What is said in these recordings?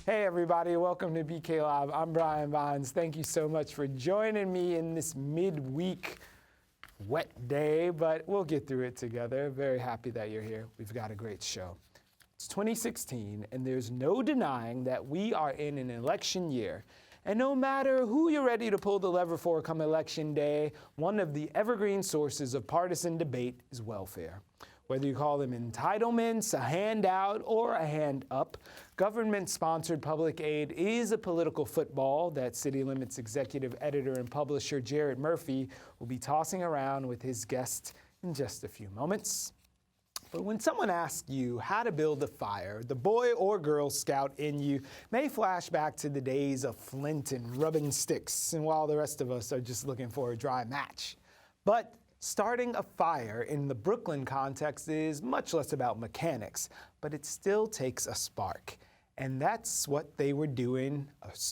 Hey everybody, welcome to BK Live. I'm Brian Bonds. Thank you so much for joining me in this midweek wet day, but we'll get through it together. Very happy that you're here. We've got a great show. It's 2016, and there's no denying that we are in an election year. And no matter who you're ready to pull the lever for come election day, one of the evergreen sources of partisan debate is welfare. Whether you call them entitlements, a handout, or a hand up, government-sponsored public aid is a political football that City Limits executive editor and publisher Jared Murphy will be tossing around with his guest in just a few moments. But when someone asks you how to build a fire, the boy or girl scout in you may flash back to the days of flint and rubbing sticks, and while the rest of us are just looking for a dry match. But starting a fire in the Brooklyn context is much less about mechanics, but it still takes a spark. And that's what they were doing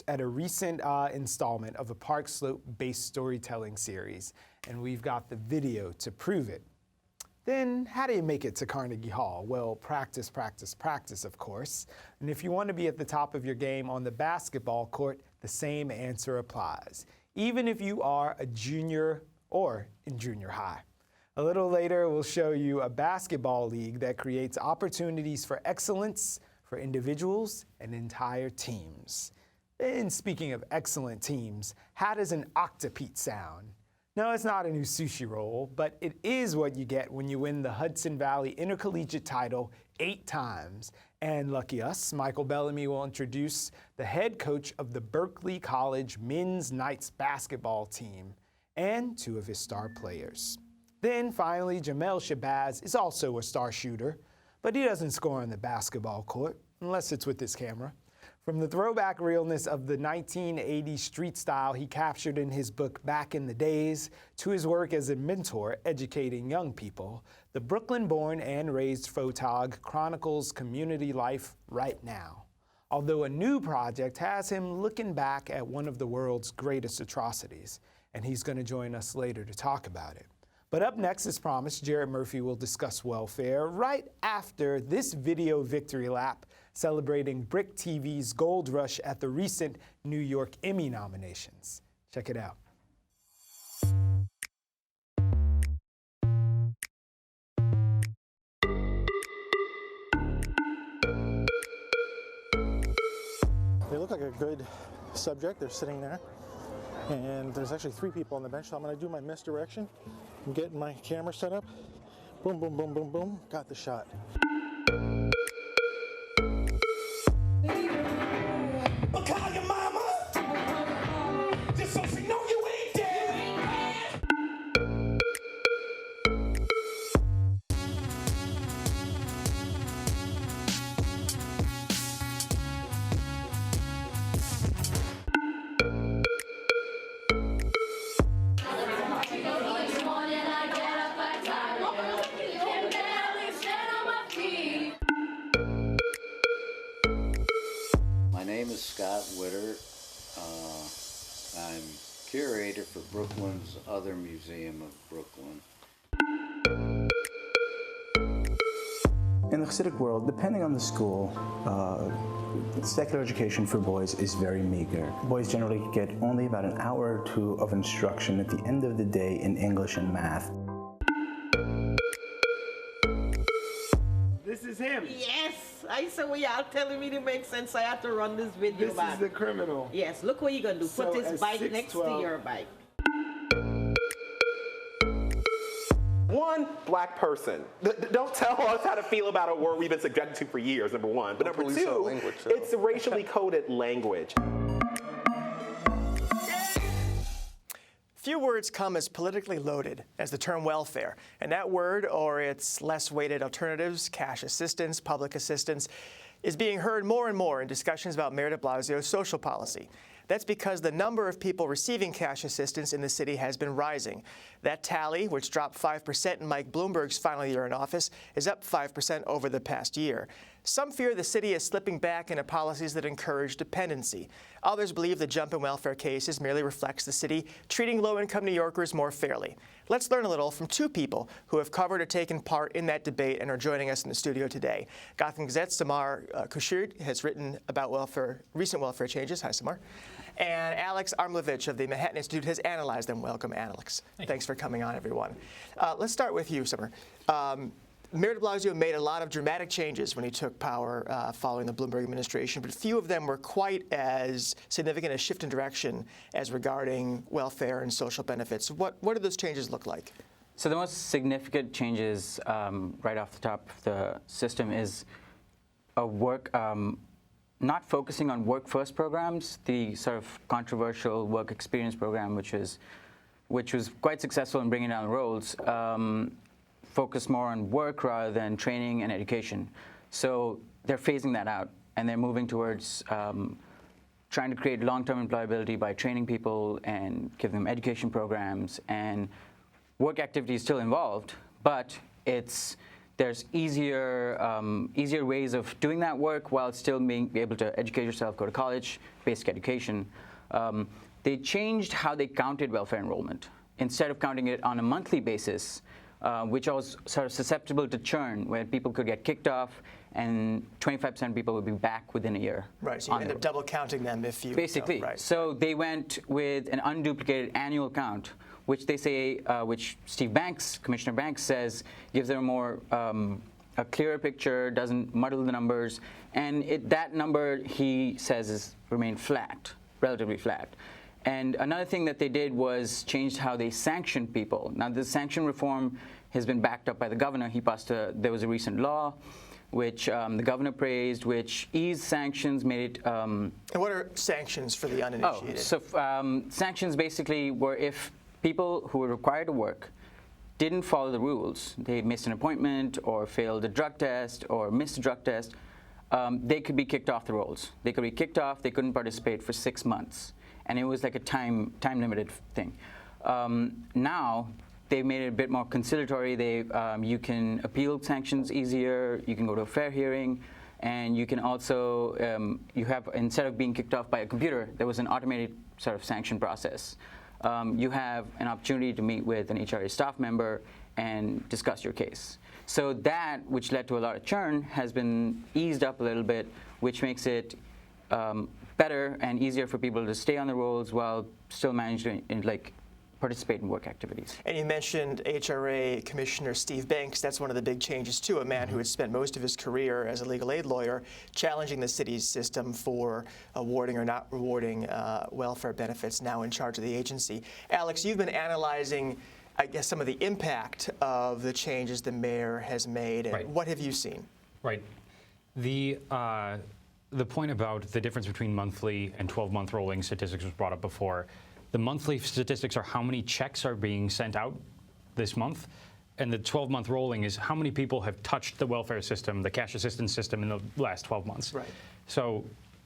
at a recent installment of a Park Slope-based storytelling series. And we've got the video to prove it. Then how do you make it to Carnegie Hall? Well, practice, practice, practice, of course. And if you want to be at the top of your game on the basketball court, the same answer applies, even if you are a junior or in junior high. A little later, we'll show you a basketball league that creates opportunities for excellence for individuals and entire teams. And speaking of excellent teams, how does an octopete sound? No, it's not a new sushi roll, but it is what you get when you win the Hudson Valley Intercollegiate title 8 times. And lucky us, Michael Bellamy will introduce the head coach of the Berkeley College men's Knights basketball team and 2 of his star players. Then finally, Jamel Shabazz is also a star shooter, but he doesn't score on the basketball court, unless it's with his camera. From the throwback realness of the 1980s street style he captured in his book Back in the Days, to his work as a mentor educating young people, the Brooklyn-born and raised photog chronicles community life right now. Although a new project has him looking back at one of the world's greatest atrocities, and he's going to join us later to talk about it. But up next, as promised, Jared Murphy will discuss welfare right after this video victory lap celebrating BRIC TV's gold rush at the recent New York Emmy nominations. Check it out. They look like a good subject. They're sitting there. And there's actually 3 people on the bench, so I'm going to do my misdirection. I'm getting my camera set up. Boom, boom, boom, boom, boom. Got the shot. But call your mama, just so she know you ain't dead. My name is Scott Witter. I'm curator for Brooklyn's Other Museum of Brooklyn. In the Hasidic world, depending on the school, secular education for boys is very meager. Boys generally get only about an hour or 2 of instruction at the end of the day in English and math. This is him. Yes, I said, well, y'all telling me to make sense. I have to run this video This back. is the criminal. Yes, look what you're gonna do. So Put his at bike next to 6'12" your bike. One, black person. Don't tell us how to feel about a word we've been subjected to for years, number one. But number 2, it's racially coded language. Few words come as politically loaded as the term welfare, and that word, or its less weighted alternatives, cash assistance, public assistance, is being heard more and more in discussions about Mayor de Blasio's social policy. That's because the number of people receiving cash assistance in the city has been rising. That tally, which dropped 5% in Mike Bloomberg's final year in office, is up 5% over the past year. Some fear the city is slipping back into policies that encourage dependency. Others believe the jump in welfare cases merely reflects the city treating low-income New Yorkers more fairly. Let's learn a little from two people who have covered or taken part in that debate and are joining us in the studio today. Gotham Gazette's Samar Kushir has written about recent welfare changes. Hi, Samar. And Alex Armlovich of the Manhattan Institute has analyzed them. Welcome, Alex. Thanks for coming on, everyone. Let's start with you, Samar. Mayor de Blasio made a lot of dramatic changes when he took power following the Bloomberg administration, but few of them were quite as significant a shift in direction as regarding welfare and social benefits. What do those changes look like? So the most significant changes right off the top of the system is not focusing on work-first programs, the sort of controversial work experience program, which was quite successful in bringing down the rolls. Focus more on work rather than training and education. So they're phasing that out, and they're moving towards trying to create long-term employability by training people and giving them education programs, and work activities still involved, but there's easier ways of doing that work while still being able to educate yourself, go to college, basic education. They changed how they counted welfare enrollment. Instead of counting it on a monthly basis, which was sort of susceptible to churn, where people could get kicked off and 25% of people would be back within a year. Right, so you end up double counting them if you... Basically. Right. So they went with an unduplicated annual count, which they say, which Steve Banks, Commissioner Banks says, gives them a clearer picture, doesn't muddle the numbers, and that number, he says, has remained flat, relatively flat. And another thing that they did was changed how they sanctioned people. Now, the sanction reform has been backed up by the governor. There was a recent law which the governor praised, which eased sanctions, made it... and what are sanctions for the uninitiated? Sanctions basically were if people who were required to work didn't follow the rules, they missed an appointment or failed a drug test or missed a drug test, they could be kicked off the rolls. They could be kicked off, they couldn't participate for 6 months. And it was like a time-limited thing. Now, they've made it a bit more conciliatory. You can appeal sanctions easier. You can go to a fair hearing. And you can also, instead of being kicked off by a computer, there was an automated sort of sanction process. You have an opportunity to meet with an HRA staff member and discuss your case. So that, which led to a lot of churn, has been eased up a little bit, which makes it better and easier for people to stay on the rolls while still managing to participate in work activities. And you mentioned HRA Commissioner Steve Banks. That's one of the big changes, too, a man who has spent most of his career as a legal aid lawyer challenging the city's system for awarding or not rewarding welfare benefits, now in charge of the agency. Alex, you've been analyzing, I guess, some of the impact of the changes the mayor has made. And what have you seen? Right. The point about the difference between monthly and 12-month rolling statistics was brought up before. The monthly statistics are how many checks are being sent out this month, and the 12-month rolling is how many people have touched the welfare system, the cash assistance system, in the last 12 months. Right. So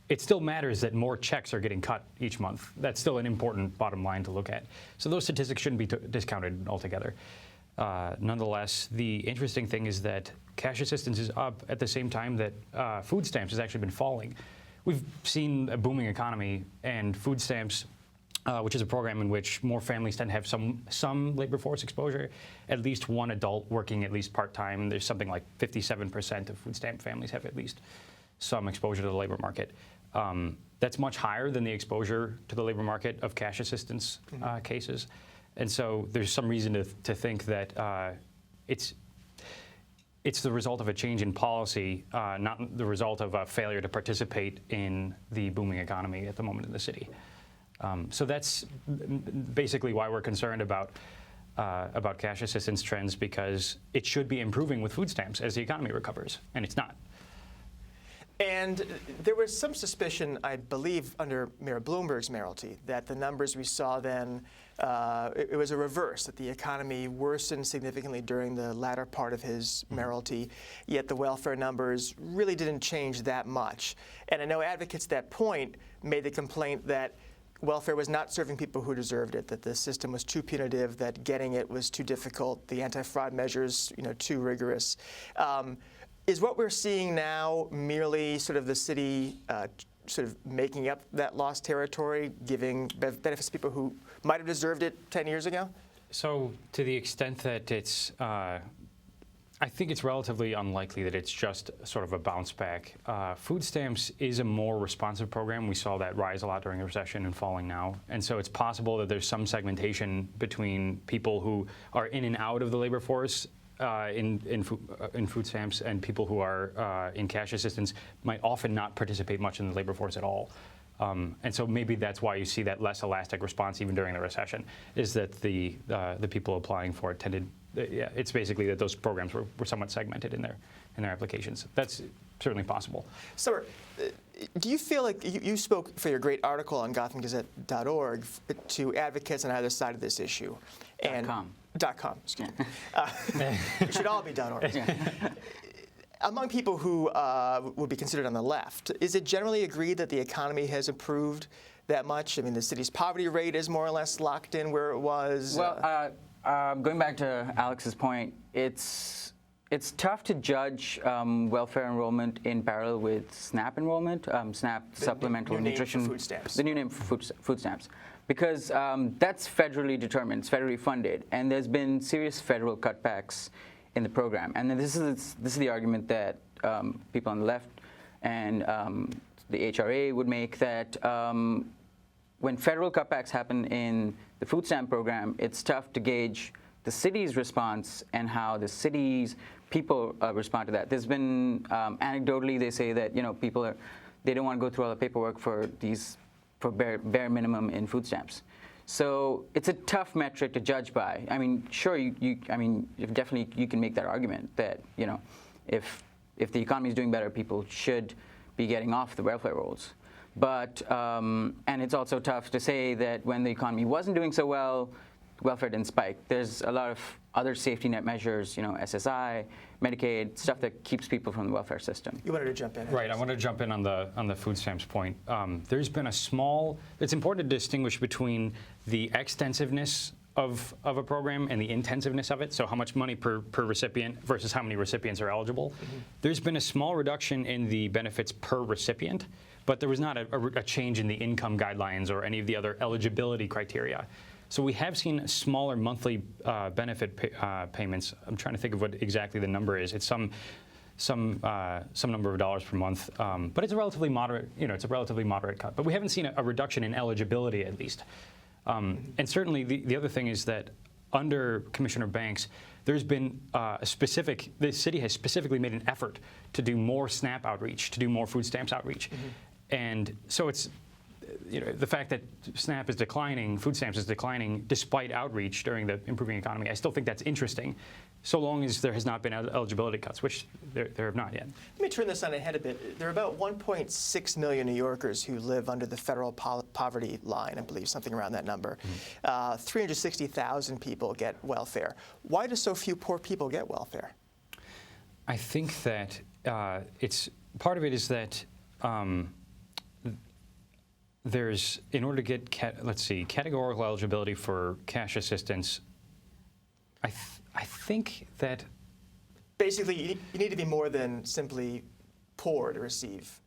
it still matters that more checks are getting cut each month. That's still an important bottom line to look at. So those statistics shouldn't be discounted altogether. Nonetheless, the interesting thing is that cash assistance is up at the same time that food stamps has actually been falling. We've seen a booming economy, and food stamps, which is a program in which more families tend to have some labor force exposure, at least one adult working at least part-time. There's something like 57% of food stamp families have at least some exposure to the labor market. That's much higher than the exposure to the labor market of cash assistance cases. And so there's some reason to think that it's the result of a change in policy, not the result of a failure to participate in the booming economy at the moment in the city. So that's basically why we're concerned about cash assistance trends, because it should be improving with food stamps as the economy recovers, and it's not. And there was some suspicion, I believe, under Mayor Bloomberg's mayoralty, that the numbers we saw then, it was a reverse, that the economy worsened significantly during the latter part of his mayoralty, yet the welfare numbers really didn't change that much. And I know advocates at that point made the complaint that welfare was not serving people who deserved it, that the system was too punitive, that getting it was too difficult, the anti-fraud measures, too rigorous. Is what we're seeing now merely sort of the city sort of making up that lost territory, giving benefits to people who might have deserved it 10 years ago? So to the extent that it's, I think it's relatively unlikely that it's just sort of a bounce back. Food stamps is a more responsive program. We saw that rise a lot during the recession and falling now. And so it's possible that there's some segmentation between people who are in and out of the labor force in food stamps and people who are in cash assistance might often not participate much in the labor force at all. And so maybe that's why you see that less elastic response even during the recession, is that the people applying for it tended, it's basically that those programs were somewhat segmented in their applications. That's certainly possible. So, do you feel like you spoke for your great article on GothamGazette.org to advocates on either side of this issue? .com. .com, excuse me. It should all be .org. Yeah. Among people who would be considered on the left, is it generally agreed that the economy has improved that much? I mean, the city's poverty rate is more or less locked in where it was. Well, going back to Alex's point, it's tough to judge welfare enrollment in parallel with SNAP enrollment, SNAP supplemental nutrition, food stamps. The new name for food stamps, because that's federally determined, it's federally funded, and there's been serious federal cutbacks in the program. And then this is the argument that people on the left and the HRA would make, that when federal cutbacks happen in the food stamp program, it's tough to gauge the city's response and how the city's people respond to that. There's been anecdotally, they say that people they don't want to go through all the paperwork for bare minimum in food stamps. So it's a tough metric to judge by. I mean, sure, definitely you can make that argument that if the economy is doing better, people should be getting off the welfare rolls. But and it's also tough to say that when the economy wasn't doing so well, welfare didn't spike. There's a lot of other safety net measures, SSI, Medicaid, stuff that keeps people from the welfare system. You wanted to jump in. Right, I wanted to jump in on the food stamps point. There's been it's important to distinguish between the extensiveness of a program and the intensiveness of it, so how much money per recipient versus how many recipients are eligible. Mm-hmm. There's been a small reduction in the benefits per recipient, but there was not a change in the income guidelines or any of the other eligibility criteria. So we have seen smaller monthly benefit payments. I'm trying to think of what exactly the number is. It's some number of dollars per month, but it's a relatively moderate. It's a relatively moderate cut. But we haven't seen a reduction in eligibility, at least. And certainly, the other thing is that under Commissioner Banks, there's been the city has specifically made an effort to do more SNAP outreach, to do more food stamps outreach, and so it's. The fact that SNAP is declining, food stamps is declining, despite outreach during the improving economy, I still think that's interesting, so long as there has not been eligibility cuts, which there have not yet. Let me turn this on its head a bit. There are about 1.6 million New Yorkers who live under the federal poverty line, I believe, something around that number. 360,000 people get welfare. Why do so few poor people get welfare? I think that part of it is that there's, in order to get, categorical eligibility for cash assistance, I think that... Basically, you need to be more than simply poor to receive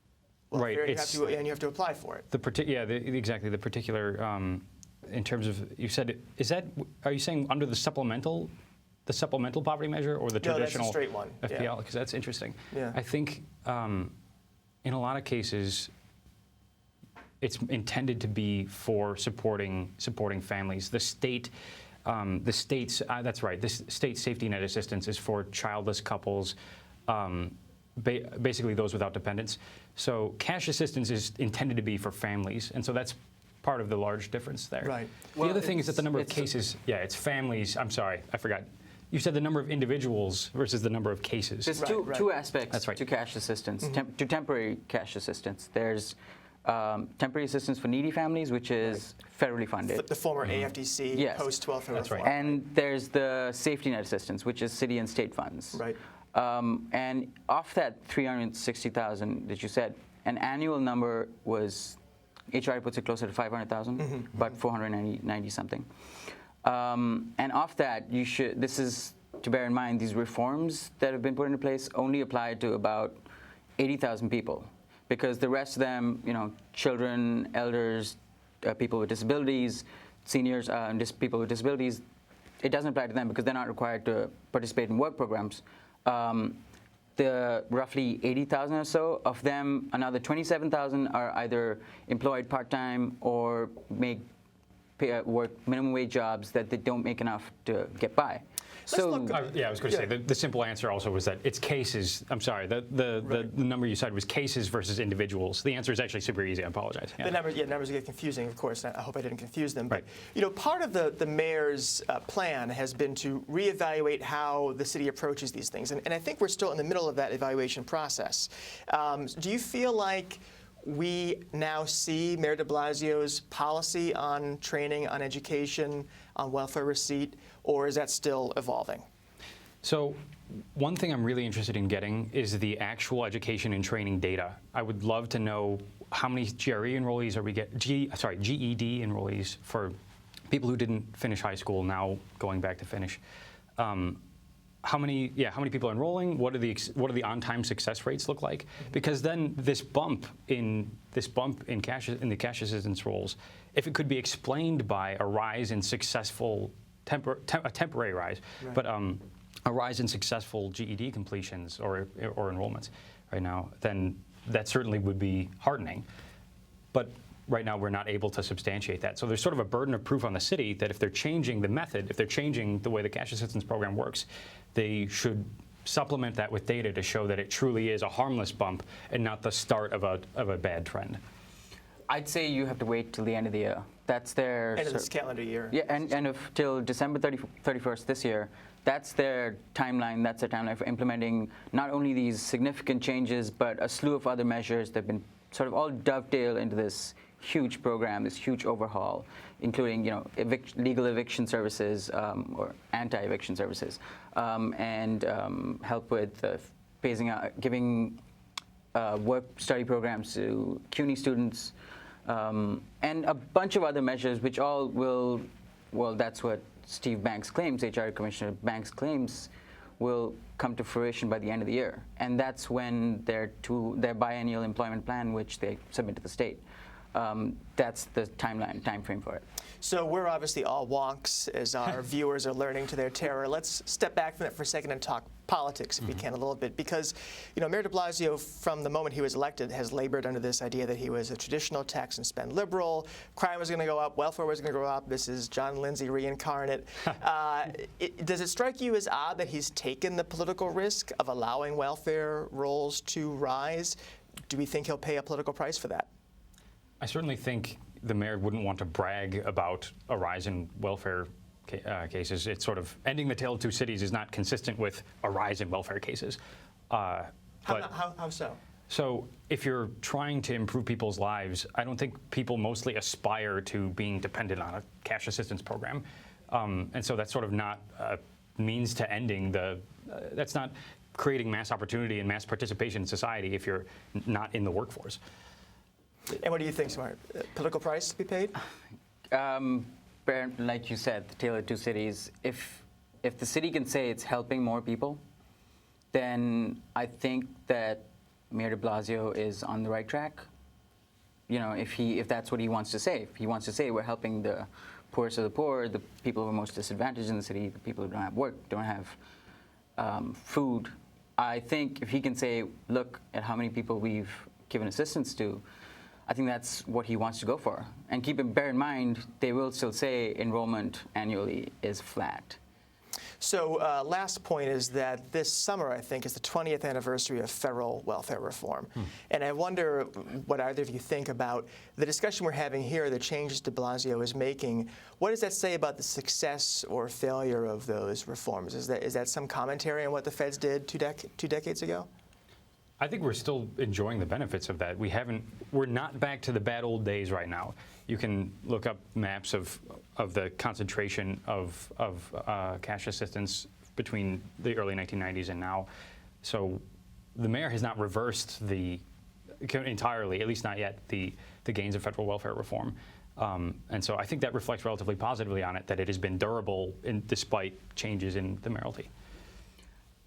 welfare, right, and you have to apply for it. Exactly, the particular, in terms of, you said, are you saying under the supplemental poverty measure or the traditional... No, that's a straight one. FPL, because that's interesting. Yeah. I think in a lot of cases, it's intended to be for supporting families. The state's that's right. This state safety net assistance is for childless couples, basically those without dependents. So cash assistance is intended to be for families, and so that's part of the large difference there. Right. The other thing is that the number of cases. It's families. I'm sorry, I forgot. You said the number of individuals versus the number of cases. There's two aspects to cash assistance, to temporary cash assistance. There's temporary assistance for needy families, which is federally funded. The former AFDC post-welfare reform. And there's the safety net assistance, which is city and state funds. Right. And off that 360,000 that you said, an annual number was HRI puts it closer to 500,000, but 490 something. And off that, this is to bear in mind, these reforms that have been put into place only apply to about 80,000 people, because the rest of them, children, elders, people with disabilities, seniors, and just people with disabilities, it doesn't apply to them because they're not required to participate in work programs. The roughly 80,000 or so of them, another 27,000 are either employed part-time or work minimum wage jobs that they don't make enough to get by. So I was going to say the simple answer also was that it's cases. I'm sorry, the number you said was cases versus individuals. The answer is actually super easy. I apologize. The numbers get confusing, of course. I hope I didn't confuse them. Right. But part of the mayor's plan has been to reevaluate how the city approaches these things, and I think we're still in the middle of that evaluation process. Do you feel like we now see Mayor de Blasio's policy on training, on education, on welfare receipt, or is that still evolving? So one thing I'm really interested in getting is the actual education and training data. I would love to know how many GRE enrollees are we GED enrollees for people who didn't finish high school now going back to finish. How many people are enrolling? What do the on-time success rates look like? Because then this bump in the cash assistance roles, if it could be explained by a rise in successful a temporary rise, right, but a rise in successful GED completions or enrollments right now, then that certainly would be heartening. But right now we're not able to substantiate that. So there's sort of a burden of proof on the city that if they're changing the method, if they're changing the way the cash assistance program works, they should supplement that with data to show that it truly is a harmless bump and not the start of a bad trend. I'd say you have to wait till the end of the year. That's their end of this calendar year. Yeah, and till December 31st this year. That's their timeline. That's their timeline for implementing not only these significant changes, but a slew of other measures that have been sort of all dovetail into this huge program, this huge overhaul, including legal eviction services or anti-eviction services, and help with phasing out, giving work study programs to CUNY students, and a bunch of other measures, which all will, that's what Steve Banks claims, HR Commissioner Banks claims, will come to fruition by the end of the year. And that's when their biennial employment plan, which they submit to the state. That's the time frame for it. So we're obviously all wonks as our viewers are learning to their terror. Let's step back from that for a second and talk politics, if we can, a little bit, because Mayor de Blasio, from the moment he was elected, has labored under this idea that he was a traditional tax and spend liberal. Crime was going to go up, welfare was going to go up. This is John Lindsay reincarnate. Does it strike you as odd that he's taken the political risk of allowing welfare rolls to rise? Do we think he'll pay a political price for that? I certainly think the mayor wouldn't want to brag about a rise in welfare cases. It's sort of ending the tale of two cities is not consistent with a rise in welfare cases. How so? So if you're trying to improve people's lives, I don't think people mostly aspire to being dependent on a cash assistance program. And so that's sort of not a means to ending that's not creating mass opportunity and mass participation in society if you're not in the workforce. And what do you think, Smart? Political price to be paid? Like you said, the tale of two cities. If the city can say it's helping more people, then I think that Mayor de Blasio is on the right track. If that's what he wants to say. If he wants to say we're helping the poorest of the poor, the people who are most disadvantaged in the city, the people who don't have work, don't have food. I think if he can say, look at how many people we've given assistance to, I think that's what he wants to go for. And bear in mind, they will still say enrollment annually is flat. So last point is that this summer, I think, is the 20th anniversary of federal welfare reform. And I wonder what either of you think about the discussion we're having here, the changes de Blasio is making. What does that say about the success or failure of those reforms? Is that some commentary on what the feds did two decades ago? I think we're still enjoying the benefits of that. We're not back to the bad old days right now. You can look up maps of the concentration of cash assistance between the early 1990s and now. So the mayor has not reversed the entirely, at least not yet, the gains of federal welfare reform. And so I think that reflects relatively positively on it, that it has been durable despite changes in the mayoralty.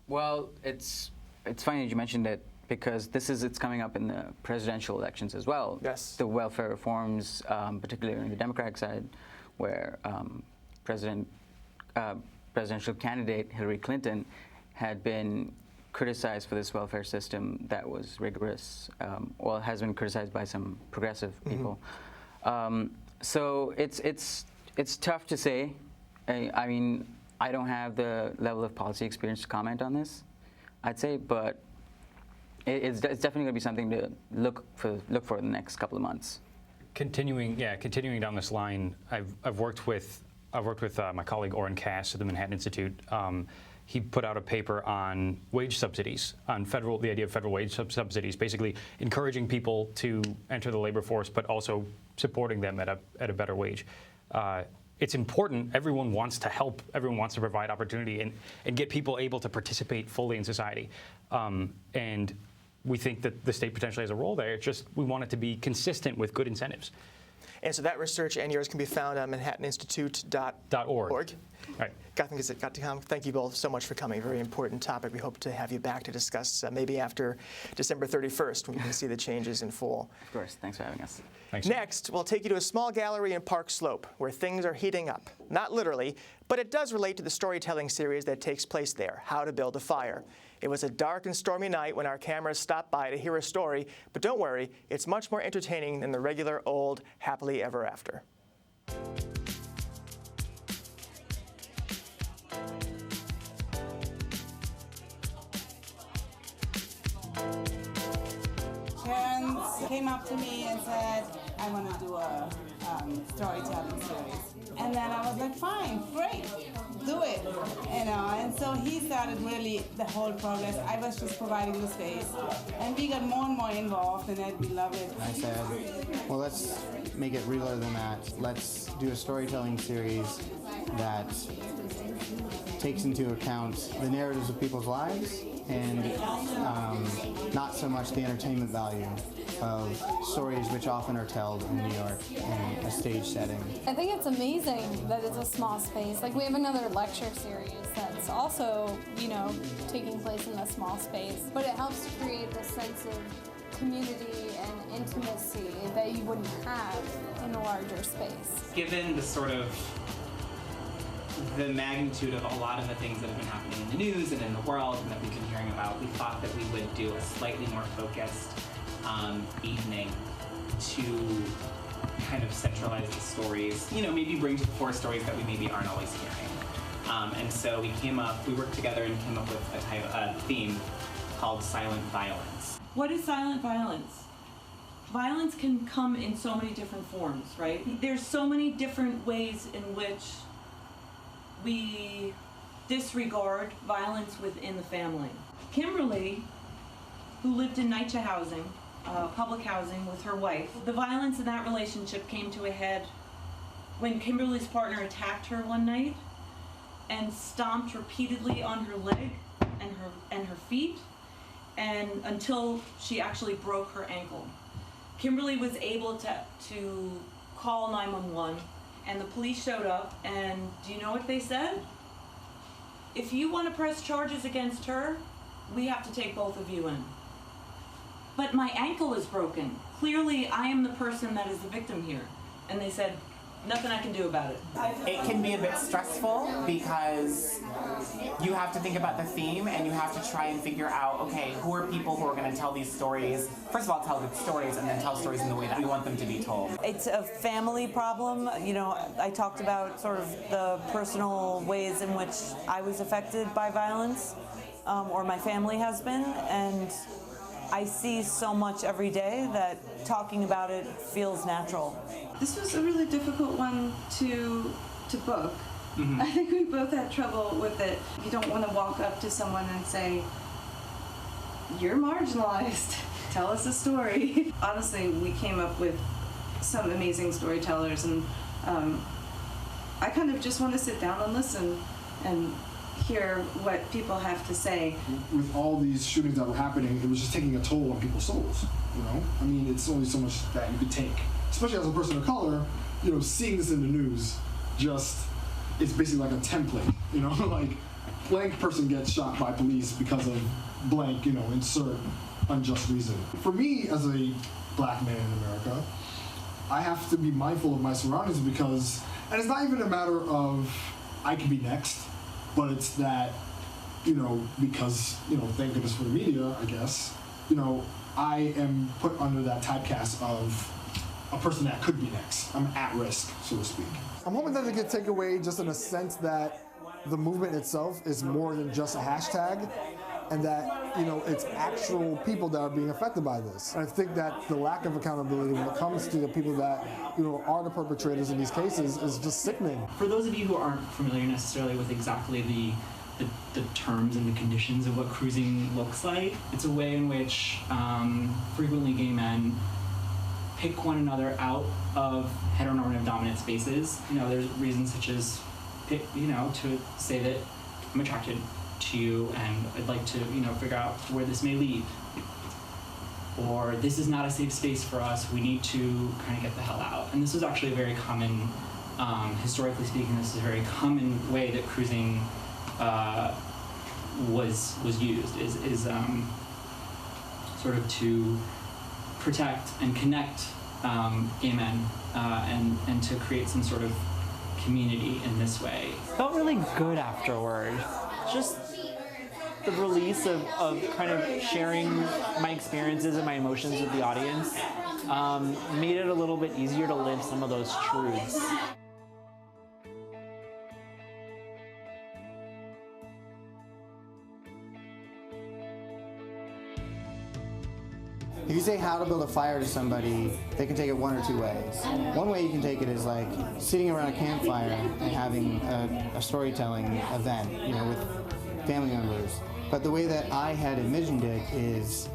Well, it's funny that you mentioned it, because it's coming up in the presidential elections as well. Yes. The welfare reforms, particularly on the Democratic side, where presidential candidate Hillary Clinton had been criticized for this welfare system that was rigorous, has been criticized by some progressive people. So it's tough to say. I mean, I don't have the level of policy experience to comment on this, I'd say, but it's definitely going to be something to look for in the next couple of months. Continuing down this line, I've worked with my colleague Oren Cass at the Manhattan Institute. He put out a paper on wage subsidies, on the idea of federal wage subsidies, basically encouraging people to enter the labor force, but also supporting them at a better wage. It's important. Everyone wants to help. Everyone wants to provide opportunity and get people able to participate fully in society. And we think that the state potentially has a role there. It's just we want it to be consistent with good incentives. And so that research and yours can be found on manhattaninstitute.org. Right. GothamGazette.com. Thank you both so much for coming. Very important topic. We hope to have you back to discuss maybe after December 31st when we can see the changes in full. Of course. Thanks for having us. Thanks. Next, we'll take you to a small gallery in Park Slope where things are heating up. Not literally, but it does relate to the storytelling series that takes place there, How to Build a Fire. It was a dark and stormy night when our cameras stopped by to hear a story, but don't worry, it's much more entertaining than the regular old Happily Ever After. Parents came up to me and said, I want to do a storytelling series. And then I was like, fine, great, do it, and so he started really the whole progress. I was just providing the space, and we got more and more involved in it. We love it. I said, well, let's make it realer than that. Let's do a storytelling series that takes into account the narratives of people's lives and not so much the entertainment value of stories which often are told in New York in a stage setting. I think it's amazing that it's a small space. Like, we have another lecture series that's also, taking place in a small space, but it helps to create this sense of community and intimacy that you wouldn't have in a larger space. Given the magnitude of a lot of the things that have been happening in the news and in the world and that we've been hearing about, we thought that we would do a slightly more focused evening to kind of centralize the stories, maybe bring to the fore stories that we maybe aren't always hearing. And so we worked together and came up with a theme called Silent Violence. What is silent violence? Violence can come in so many different forms, right? There's so many different ways in which we disregard violence within the family. Kimberly, who lived in NYCHA housing, public housing with her wife, the violence in that relationship came to a head when Kimberly's partner attacked her one night and stomped repeatedly on her leg and her feet, and until she actually broke her ankle. Kimberly was able to call 911, and the police showed up, and do you know what they said? If you want to press charges against her, we have to take both of you in. But my ankle is broken. Clearly, I am the person that is the victim here. And they said, nothing I can do about it. It can be a bit stressful because you have to think about the theme and you have to try and figure out, okay, who are people who are going to tell these stories? First of all, tell good stories and then tell stories in the way that we want them to be told. It's a family problem. I talked about sort of the personal ways in which I was affected by violence, or my family has been, and I see so much every day that talking about it feels natural. This was a really difficult one to book. Mm-hmm. I think we both had trouble with it. You don't want to walk up to someone and say, you're marginalized, tell us a story. Honestly, we came up with some amazing storytellers, and I kind of just want to sit down and listen and hear what people have to say. With all these shootings that were happening, it was just taking a toll on people's souls, you know? I mean, it's only so much that you could take. Especially as a person of color, you know, seeing this in the news, it's basically like a template, you know? Like, blank person gets shot by police because of blank, you know, insert unjust reason. For me, as a black man in America, I have to be mindful of my surroundings because, and it's not even a matter of I can be next, but it's that, you know, because, you know, thank goodness for the media, I guess, you know, I am put under that typecast of a person that could be next. I'm at risk, so to speak. I'm hoping that it can take away just in a sense that the movement itself is more than just a hashtag, and that, you know, it's actual people that are being affected by this. And I think that the lack of accountability when it comes to the people that, you know, are the perpetrators in these cases is just sickening. For those of you who aren't familiar necessarily with exactly the terms and the conditions of what cruising looks like, it's a way in which frequently gay men pick one another out of heteronormative dominant spaces. You know, there's reasons such as, you know, to say that I'm attracted to you and I'd like to, you know, figure out where this may lead. Or this is not a safe space for us, we need to kind of get the hell out. And this was actually a very common, historically speaking, this is a very common way that cruising was used, is sort of to protect and connect gay men and to create some sort of community in this way. Felt really good afterward. Just the release of kind of sharing my experiences and my emotions with the audience made it a little bit easier to live some of those truths. If you say how to build a fire to somebody, they can take it one or two ways. One way you can take it is like sitting around a campfire and having a storytelling event, you know, with family members. But the way that I had envisioned it is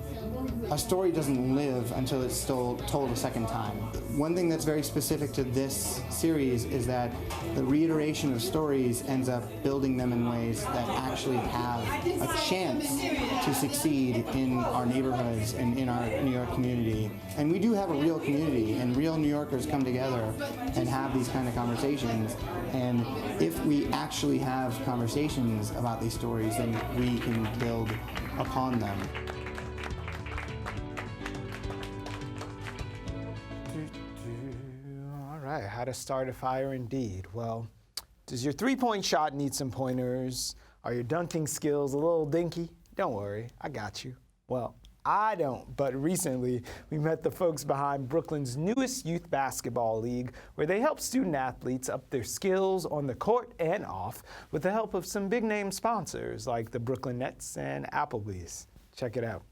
a story doesn't live until it's told a second time. One thing that's very specific to this series is that the reiteration of stories ends up building them in ways that actually have a chance to succeed in our neighborhoods and in our New York community. And we do have a real community, and real New Yorkers come together and have these kind of conversations. And if we actually have conversations about these stories, then we can build upon them. All right, how to start a fire indeed. Well, does your three-point shot need some pointers? Are your dunking skills a little dinky? Don't worry, I got you. Well, I don't, but recently we met the folks behind Brooklyn's newest youth basketball league, where they help student athletes up their skills on the court and off with the help of some big-name sponsors like the Brooklyn Nets and Applebee's. Check it out.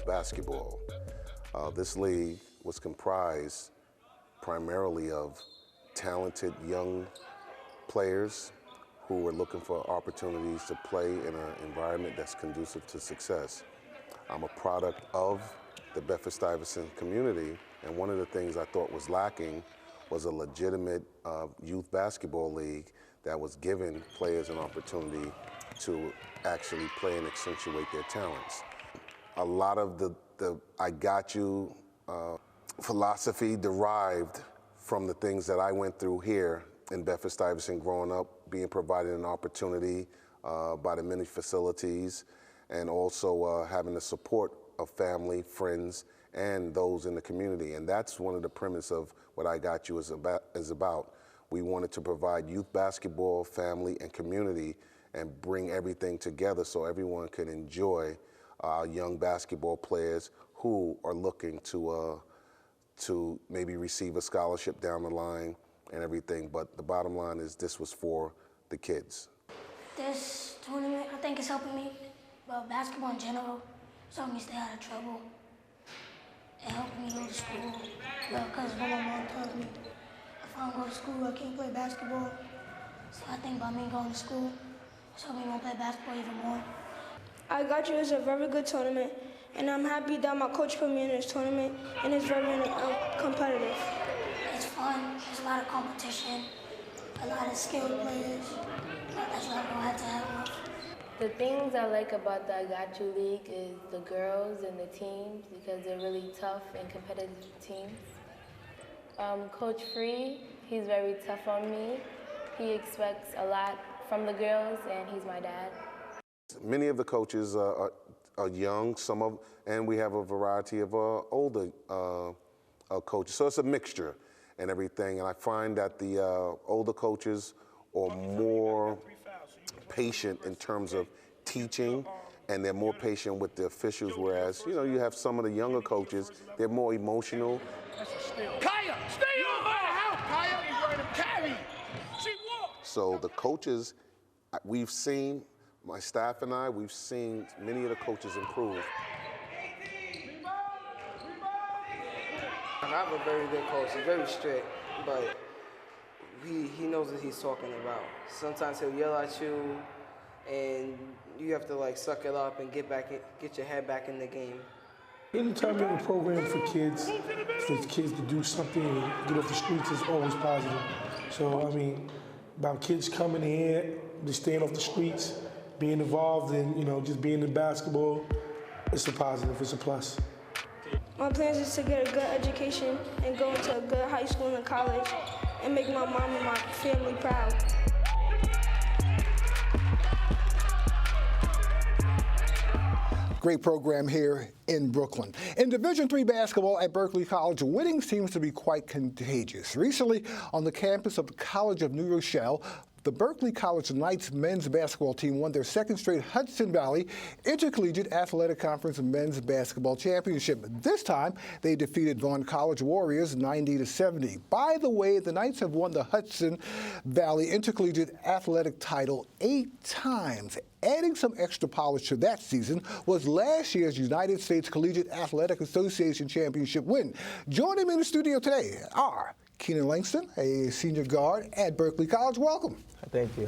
Basketball. This league was comprised primarily of talented young players who were looking for opportunities to play in an environment that's conducive to success. I'm a product of the Bedford-Stuyvesant community, and one of the things I thought was lacking was a legitimate youth basketball league that was giving players an opportunity to actually play and accentuate their talents. A lot of the I got you philosophy derived from the things that I went through here in Bedford-Stuyvesant growing up, being provided an opportunity by the many facilities, and also having the support of family, friends, and those in the community. And that's one of the premise of what I Got You is about. We wanted to provide youth basketball, family, and community, and bring everything together so everyone can enjoy young basketball players who are looking to maybe receive a scholarship down the line and everything. But the bottom line is this was for the kids. This tournament, I think, is helping me, but basketball in general, it's helping me stay out of trouble and helping me go to school. Because what my mom tells me, if I don't go to school, I can't play basketball. So I think by me going to school, it's helping me want to play basketball even more. I Got You is a very good tournament, and I'm happy that my coach put me in this tournament, and it's very competitive. It's fun. There's a lot of competition, a lot of skilled players. That's what I'm going to have to have with. The things I like about the I Got You League is the girls and the teams, because they're really tough and competitive teams. Coach Free, he's very tough on me. He expects a lot from the girls, and he's my dad. Many of the coaches are young, and we have a variety of older coaches. So it's a mixture and everything. And I find that the older coaches are more patient in terms of teaching, and they're more patient with the officials, whereas, you have some of the younger coaches, they're more emotional. Kaya, stay on her house, Kaya. He's running carry. She walked. So the coaches, we've seen, my staff and I, we've seen many of the coaches improve. I have a very good coach. He's very strict, but he knows what he's talking about. Sometimes he'll yell at you, and you have to suck it up and get your head back in the game. Anytime you have a program for kids to do something and get off the streets is always positive. So, I mean, about kids coming in, just staying off the streets, being involved in, just being in basketball, it's a positive, it's a plus. My plans is to get a good education and go into a good high school and college and make my mom and my family proud. Great program here in Brooklyn. In Division III basketball at Berkeley College, winning seems to be quite contagious. Recently, on the campus of the College of New Rochelle, the Berkeley College Knights men's basketball team won their second straight Hudson Valley Intercollegiate Athletic Conference men's basketball championship. This time, they defeated Vaughn College Warriors 90-70. By the way, the Knights have won the Hudson Valley Intercollegiate Athletic title 8 times. Adding some extra polish to that season was last year's United States Collegiate Athletic Association championship win. Joining me in the studio today are Keenan Langston, a senior guard at Berkeley College. Welcome. Thank you.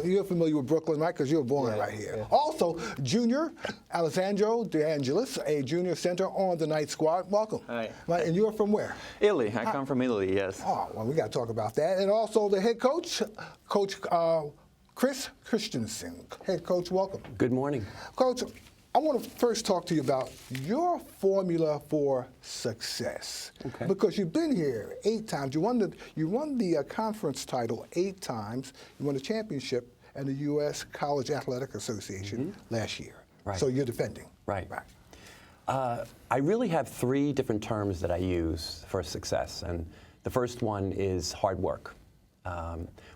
You're familiar with Brooklyn, right? Because you were born right here. Yeah. Also, junior Alessandro DeAngelis, a junior center on the Knight squad. Welcome. Hi. And you're from where? Italy. I come from Italy, yes. Oh, well, we got to talk about that. And also the head coach, Coach Chris Christensen. Head coach, welcome. Good morning. Coach, I want to first talk to you about your formula for success. Okay. Because you've been here 8 times. You won the conference title 8 times. You won the championship and the U.S. College Athletic Association last year. Right. So you're defending. Right. I really have 3 different terms that I use for success. And the first one is hard work.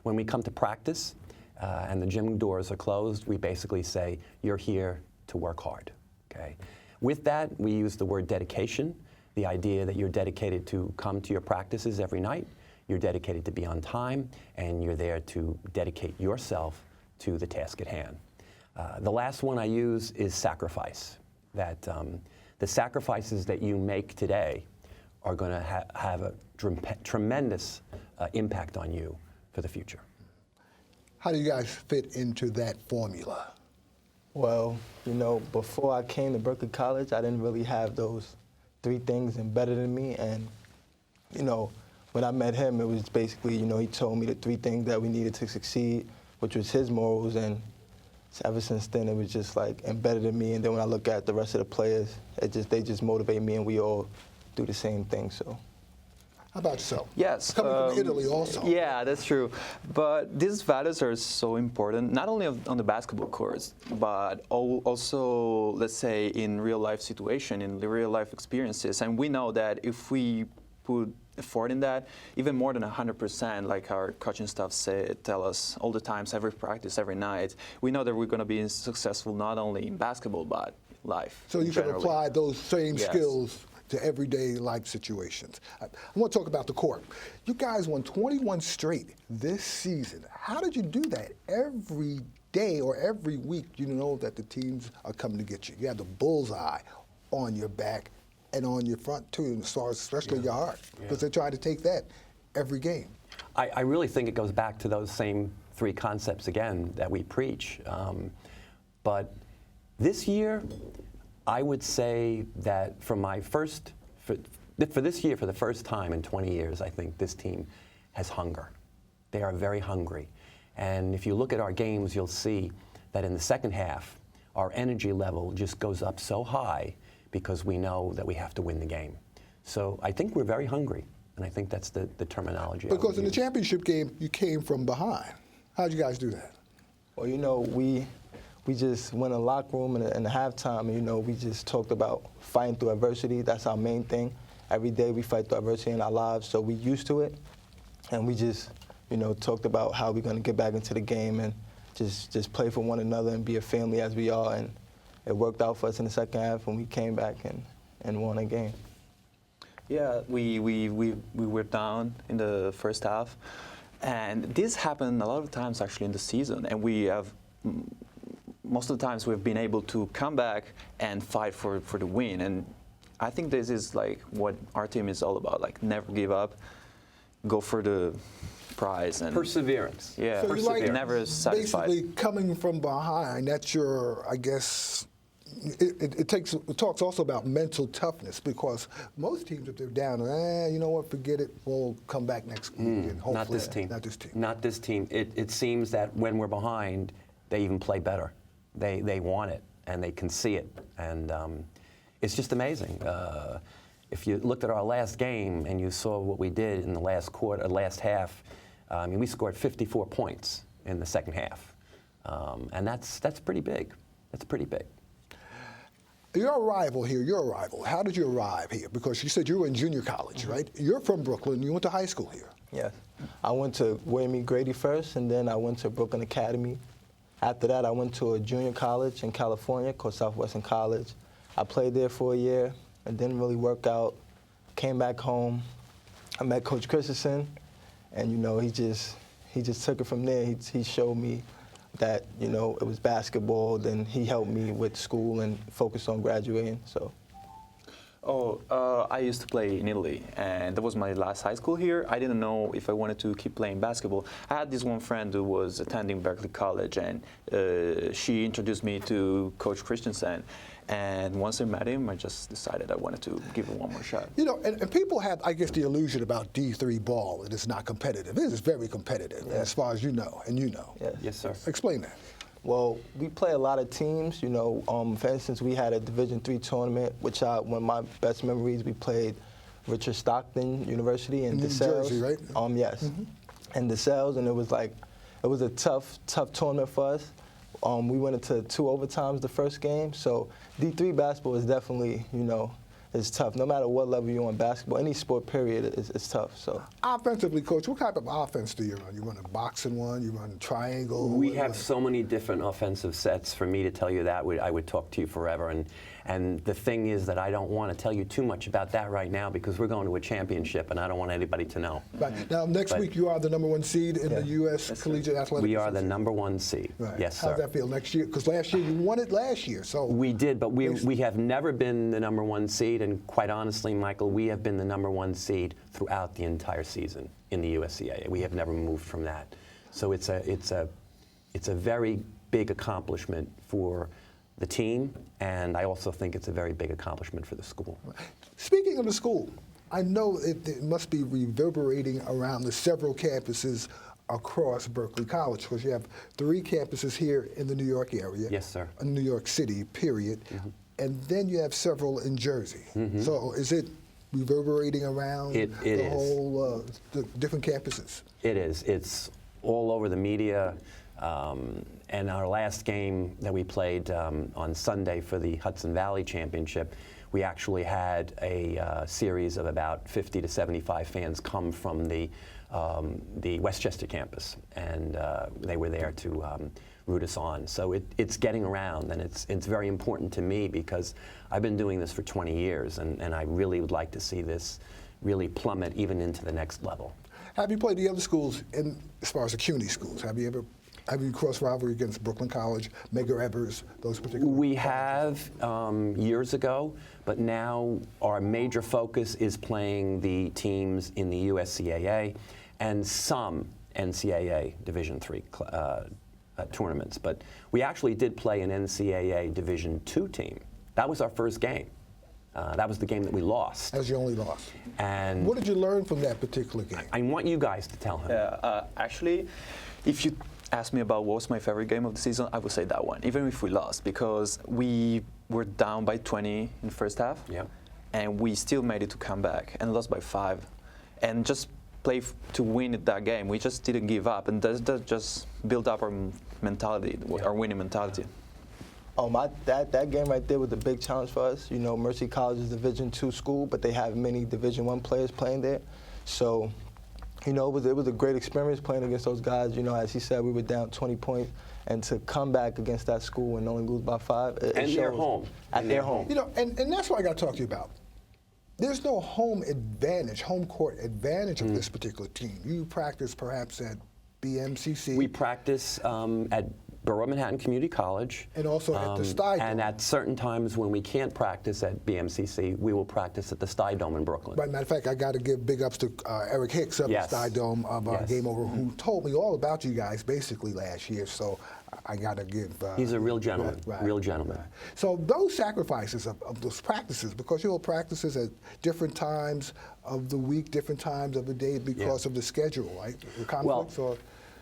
When we come to practice and the gym doors are closed, we basically say, you're here to work hard, okay? With that, we use the word dedication, the idea that you're dedicated to come to your practices every night, you're dedicated to be on time, and you're there to dedicate yourself to the task at hand. The last one I use is sacrifice, that the sacrifices that you make today are going to have a tremendous impact on you for the future. How do you guys fit into that formula? Well, before I came to Berkeley College, I didn't really have those 3 things embedded in me. And, when I met him, it was basically, he told me the 3 things that we needed to succeed, which was his morals. And ever since then, it was just embedded in me. And then when I look at the rest of the players, they just motivate me, and we all do the same thing. So, How about yourself? Yes. Coming from Italy also. Yeah, that's true. But these values are so important, not only on the basketball courts, but also, let's say, in real life situation, in the real life experiences. And we know that if we put effort in that, even more than 100%, like our coaching staff tell us all the times, every practice, every night, we know that we're going to be successful not only in basketball, but life. So you generally. can apply those same Yes. skills to everyday life situations. I want to talk about the court. You guys won 21 straight this season. How did you do that? Every day or every week, you know that the teams are coming to get you. You have the bullseye on your back and on your front too, as far as especially your heart, because they try to take that every game. I really think it goes back to those same three concepts again that we preach. But this year, I would say that for this year, for the first time in 20 years, I think this team has hunger. They are very hungry. And if you look at our games, you'll see that in the second half, our energy level just goes up so high because we know that we have to win the game. So I think we're very hungry, and I think that's the terminology. Because in the championship game, you came from behind. How'd you guys do that? Well, you know, we just went in the locker room in the halftime, and, you know, we just talked about fighting through adversity. That's our main thing. Every day we fight through adversity in our lives, so we used to it. And we just, you know, talked about how we're going to get back into the game and just play for one another and be a family as we are. And it worked out for us in the second half when we came back and won a game. Yeah, we were down in the first half. And this happened a lot of times actually in the season. And we have most of the times we've been able to come back and fight for the win. And I think this is like what our team is all about, like never give up, go for the prize. And perseverance. Yeah, so perseverance. Like Never satisfied. Basically coming from behind, that's your, I guess, it talks also about mental toughness, because most teams, if they're down, you know what, forget it, we'll come back next week. And hopefully, not this team. Not this team. Not this team. It seems that when we're behind, they even play better. They want it, and they can see it. And it's just amazing. If you looked at our last game and you saw what we did in the last half, I mean, we scored 54 points in the second half. And that's pretty big. That's pretty big. Your arrival here, how did you arrive here? Because you said you were in junior college, right? You're from Brooklyn. You went to high school here. Yes. I went to William E. Grady first, and then I went to Brooklyn Academy. After that, I went to a junior college in California called Southwestern College. I played there for a year. It didn't really work out. Came back home. I met Coach Christensen, and, you know, he just took it from there. He showed me that, you know, it was basketball. Then he helped me with school and focused on graduating. So. I used to play in Italy, and that was my last high school here. I didn't know if I wanted to keep playing basketball. I had this one friend who was attending Berkeley College, and she introduced me to Coach Christensen. And once I met him, I just decided I wanted to give it one more shot. You know, and people have, I guess, the illusion about D3 ball, that it's not competitive. It is very competitive, as far as you know, and you know. Yes. Yes, sir. Explain that. Well, we play a lot of teams, you know. For instance, we had a Division III tournament, which one of my best memories, we played Richard Stockton University in DeSales. Jersey, right? Yes. In DeSales, and it was a tough tournament for us. We went into 2 overtimes the first game, so D3 basketball is definitely, you know, it's tough. No matter what level you're on basketball, any sport period is tough. So. Offensively, Coach, what type of offense do you run? You run a boxing one? You run a triangle? We have so many different offensive sets. For me to tell you that, I would talk to you forever. And the thing is that I don't want to tell you too much about that right now, because we're going to a championship, and I don't want anybody to know. Right. Now, next week you are the #1 seed in the U.S. Collegiate Athletic. We are the #1 seed. Right. Yes, sir. How's that feel next year? Because last year you won it last year. So we did, but we have never been the #1 seed, and quite honestly, Michael, we have been the #1 seed throughout the entire season in the USCAA. We have never moved from that. So it's a very big accomplishment for the team, and I also think it's a very big accomplishment for the school. Speaking of the school, I know it must be reverberating around the several campuses across Berkeley College, because you have 3 campuses here in the New York area. Yes, sir. In New York City, period. And then you have several in Jersey. So is it reverberating around It the is. whole the different campuses. It is. It's all over the media. And our last game that we played on Sunday for the Hudson Valley Championship, we actually had a series of about 50 to 75 fans come from the Westchester campus, and they were there to root us on. So it's getting around, and it's very important to me because I've been doing this for 20 years, and I really would like to see this really plummet even into the next level. Have you played the other schools as far as the CUNY schools? Have you crossed rivalry against Brooklyn College, Medgar Evers, those particular? We have years ago, but now our major focus is playing the teams in the USCAA and some NCAA Division III tournaments. But we actually did play an NCAA Division II team. That was our first game. That was the game that we lost. That was your only loss. And what did you learn from that particular game? I want you guys to tell him. Yeah, actually, if you ask me about what was my favorite game of the season, I would say that one, even if we lost, because we were down by 20 in the first half, and we still made it to come back and lost by 5, and just play to win that game. We just didn't give up, and that just built up our mentality, our winning mentality. That game right there was a big challenge for us. You know, Mercy College is a Division II school, but they have many Division I players playing there. So, you know, it was a great experience playing against those guys. You know, as he said, we were down 20 points, and to come back against that school and only lose by 5, and they're home. At their home. You know, and that's what I got to talk to you about. There's no home advantage, home court advantage of this particular team. You practice perhaps at BMCC. We practice at Borough Manhattan Community College. And also at the Stye Dome. And at certain times when we can't practice at BMCC, we will practice at the Stye Dome in Brooklyn. Right, matter of fact, I got to give big ups to Eric Hicks of the Stye Dome of Game Over, who told me all about you guys basically last year. So I got to give. He's a real gentleman, real gentleman. Right. So those sacrifices of those practices, because you'll practices at different times of the week, different times of the day because of the schedule, right? The conflicts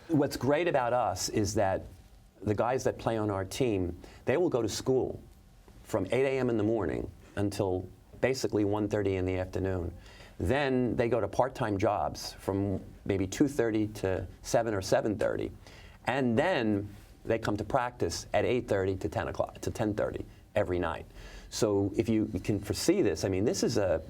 what's great about us is that the guys that play on our team, they will go to school from 8 a.m. in the morning until basically 1:30 in the afternoon. Then they go to part-time jobs from maybe 2:30 to 7 or 7:30. And then they come to practice at 8:30 to 10 o'clock, to 10:30 every night. So if you can foresee this, I mean, this is a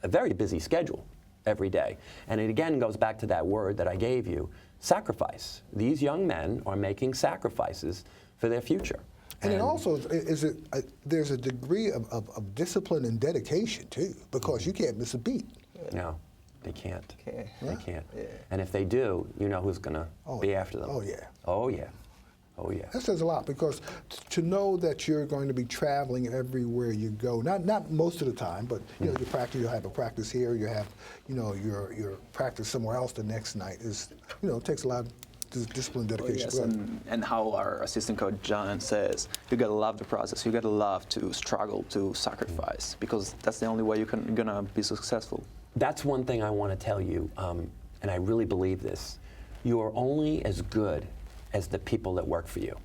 very busy schedule every day. And it again goes back to that word that I gave you, sacrifice. These young men are making sacrifices for their future. And it also there's a degree of discipline and dedication too, because you can't miss a beat. No, they can't. They can't. And if they do, you know who's going to be after them. Oh yeah. Oh yeah. Oh yeah. That says a lot, because to know that you're going to be traveling everywhere you go, not most of the time, but you know, you'll have a practice here, you have, you know, your practice somewhere else the next night is, you know, it takes a lot of discipline, dedication. Yes, and how our assistant coach John says, you gotta love the process. You gotta love to struggle, to sacrifice, because that's the only way you're gonna be successful. That's one thing I want to tell you, and I really believe this. You are only as good as the people that work for you.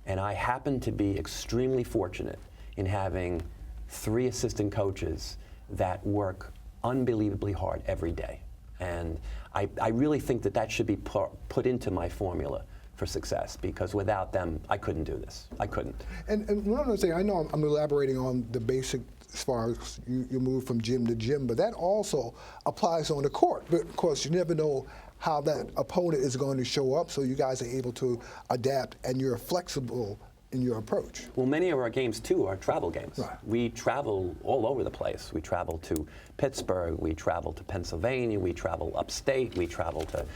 And I happen to be extremely fortunate in having 3 assistant coaches that work unbelievably hard every day. And I really think that should be put into my formula for success, because without them, I couldn't do this. I couldn't. And one other thing, I know I'm elaborating on the basic as far as you move from gym to gym, but that also applies on the court, because you never know how that opponent is going to show up, so you guys are able to adapt and you're flexible in your approach. Well, many of our games, too, are travel games. Right. We travel all over the place. We travel to Pittsburgh, we travel to Pennsylvania, we travel upstate, we travel to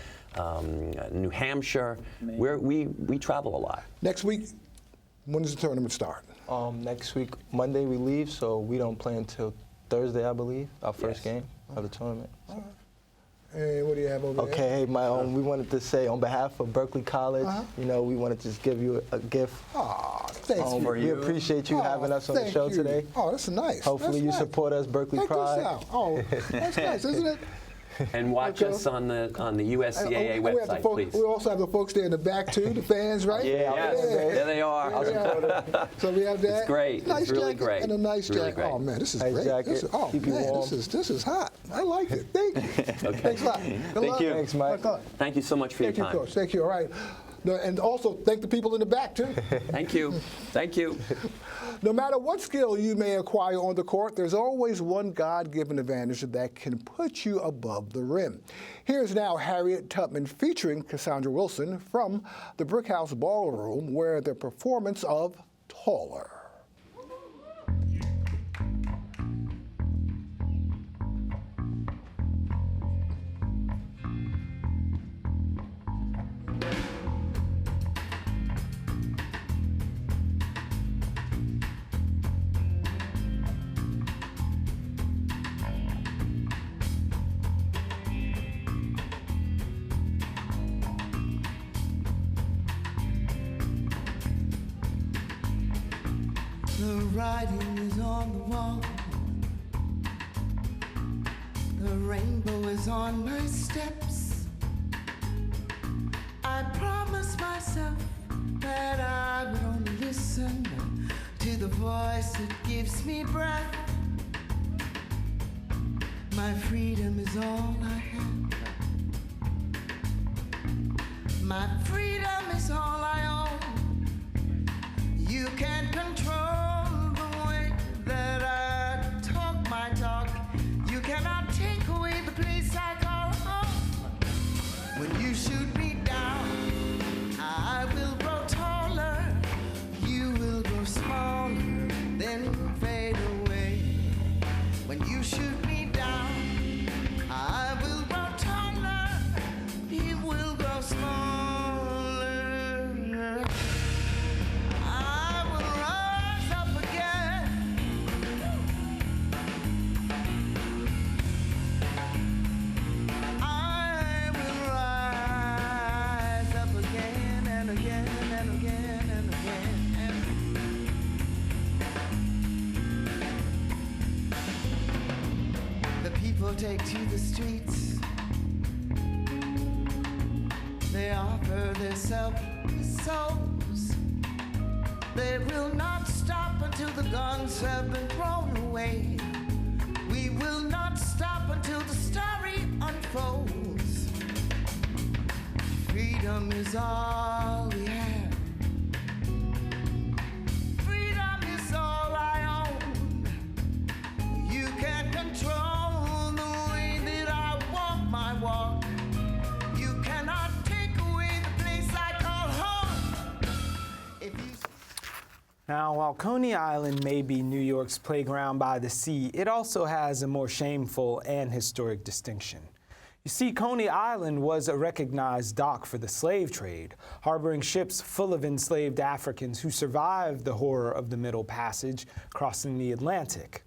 New Hampshire. We travel a lot. Next week, when does the tournament start? Next week, Monday we leave, so we don't play until Thursday, I believe, our first game of the tournament. So. And what do you have over there? Okay, we wanted to say on behalf of Berkeley College, you know, we want to just give you a gift. Aw, thanks for we appreciate you having us on the show today. Oh, that's nice. Hopefully that's you nice. support us, Berkeley Check Pride. this out. Oh, that's nice, isn't it? And watch us on the USCAA And we have the website, folks, please. we also have the folks there in the back too, the fans, right? Yes, there they are. So we have that. It's great. Nice It's really jacket great. and a nice Really jacket. great. Oh man, this is Nice great. jacket. This is, oh Keep you man, warm. this is hot. I like it. Thank you. Okay. Thanks a lot. Good Thank luck. you. Thanks, Mike. Thank you so much for Thank your you, time. Coach. Thank you. All right. No, and also thank the people in the back too. Thank you. Thank you. No matter what skill you may acquire on the court, there's always one God-given advantage that can put you above the rim. Here's now Harriet Tubman featuring Cassandra Wilson from the Brick House Ballroom, where the performance of Taller. The writing is on the wall. The rainbow is on my steps. I promised myself that I would only listen to the voice that gives me breath. My freedom is all I have. My freedom is all I own. You can't control the way that I talk my talk. You cannot take away the place I call home. When you shoot me down, I will grow taller. You will grow smaller, then fade away. When you shoot me down, I will grow taller. You will grow smaller. I will rise up again. I will rise up again and again and again and again. The people take to the streets. They offer their selfless souls. They will not stop until the guns have been thrown away. We will not stop until the story unfolds. Freedom is all we have. Freedom is all I own. You can't control the way that I walk my walk. You cannot take away the place I call home. If you Now, while Coney Island may be New York's playground by the sea, it also has a more shameful and historic distinction. You see, Coney Island was a recognized dock for the slave trade, harboring ships full of enslaved Africans who survived the horror of the Middle Passage crossing the Atlantic.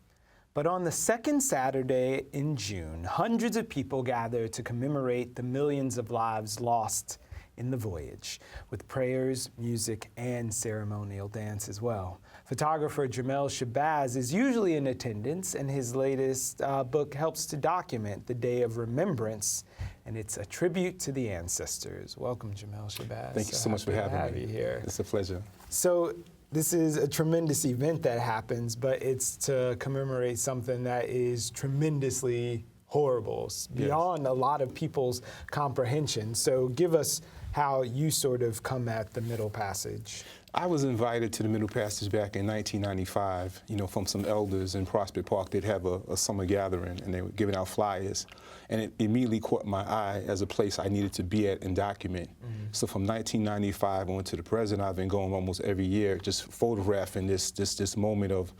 But on the second Saturday in June, hundreds of people gathered to commemorate the millions of lives lost in the voyage, with prayers, music, and ceremonial dance as well. Photographer Jamel Shabazz is usually in attendance, and his latest book helps to document the Day of Remembrance, and it's a tribute to the ancestors. Welcome, Jamel Shabazz. Thank you so much for happy to having me. have you here. It's a pleasure. So this is a tremendous event that happens, but it's to commemorate something that is tremendously horrible, beyond a lot of people's comprehension. So give us how you sort of come at the Middle Passage. I was invited to the Middle Passage back in 1995, from some elders in Prospect Park. They'd have a summer gathering, and they were giving out flyers. And it immediately caught my eye as a place I needed to be at and document. So from 1995 on to the present, I've been going almost every year, just photographing this moment of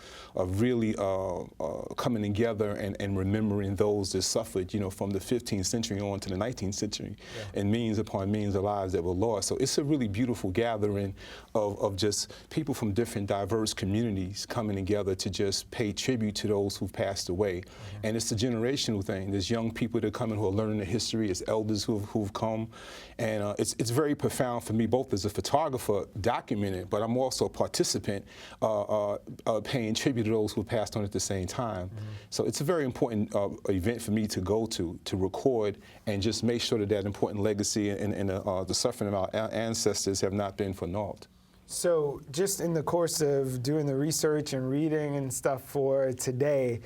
really coming together and remembering those that suffered, from the 15th century on to the 19th century, and millions upon millions of lives that were lost. So it's a really beautiful gathering of of just people from different diverse communities coming together to just pay tribute to those who've passed away. And it's a generational thing. There's young people that come in who are learning the history, it's elders who've come. And it's very profound for me, both as a photographer documenting, but I'm also a participant paying tribute to those who passed on at the same time. So it's a very important event for me to go to record and just make sure that that important legacy and the suffering of our ancestors have not been for naught. So just in the course of doing the research and reading and stuff for today,